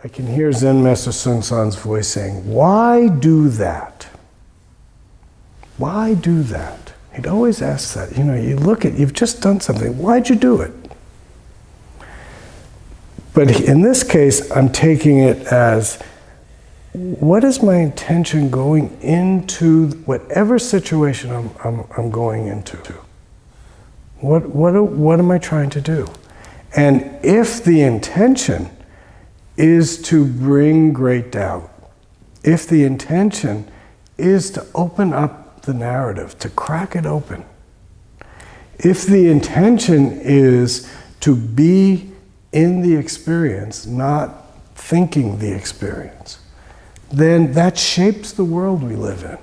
I can hear Zen Master Sung-san's voice saying, why do that? Why do that? He'd always ask that. You know, you look at, you've just done something. Why'd you do it? But in this case, I'm taking it as, what is my intention going into whatever situation I'm going into? What am I trying to do? And if the intention is to bring great doubt, if the intention is to open up the narrative, to crack it open, if the intention is to be in the experience, not thinking the experience, then that shapes the world we live in.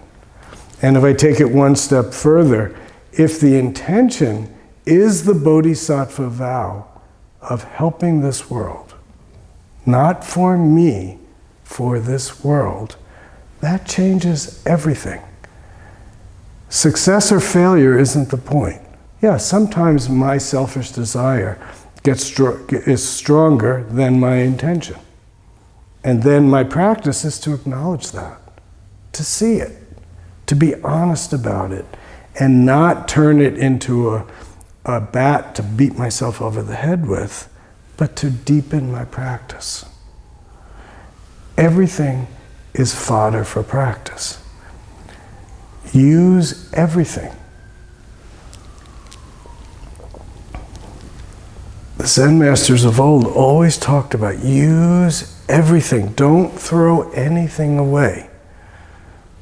And if I take it one step further, if the intention is the bodhisattva vow of helping this world, not for me, for this world, that changes everything. Success or failure isn't the point. Yeah, sometimes my selfish desire is stronger than my intention. And then my practice is to acknowledge that, to see it, to be honest about it, and not turn it into a bat to beat myself over the head with, but to deepen my practice. Everything is fodder for practice. Use everything. The Zen masters of old always talked about use everything. Don't throw anything away.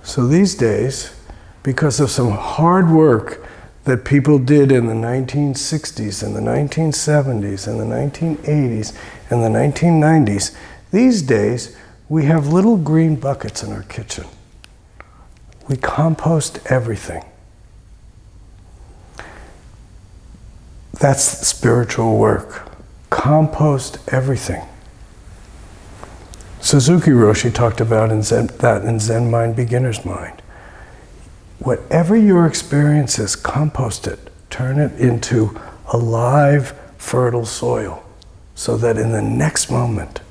So these days, because of some hard work that people did in the 1960s and the 1970s and the 1980s and the 1990s, these days we have little green buckets in our kitchen. We compost everything. That's spiritual work. Compost everything. Suzuki Roshi talked about that in Zen Mind, Beginner's Mind. Whatever your experience is, compost it. Turn it into a live, fertile soil so that in the next moment,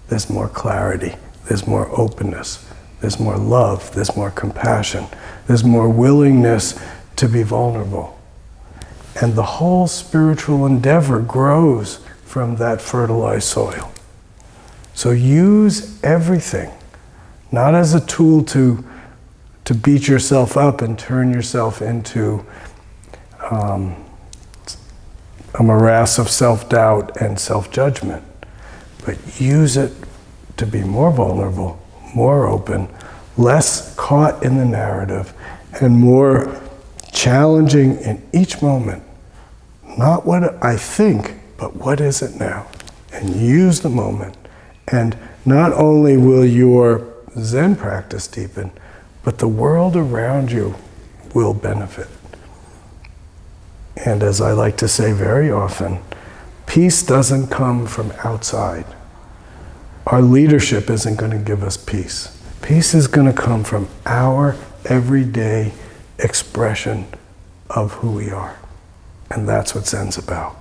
there's more clarity, there's more openness, there's more love, there's more compassion, there's more willingness to be vulnerable. And the whole spiritual endeavor grows from that fertilized soil. So use everything, not as a tool to beat yourself up and turn yourself into a morass of self-doubt and self-judgment, but use it to be more vulnerable, more open, less caught in the narrative, and more challenging in each moment. Not what I think, but what is it now? And use the moment. And not only will your Zen practice deepen, but the world around you will benefit. And as I like to say very often, peace doesn't come from outside. Our leadership isn't going to give us peace. Peace is going to come from our everyday expression of who we are. And that's what Zen's about.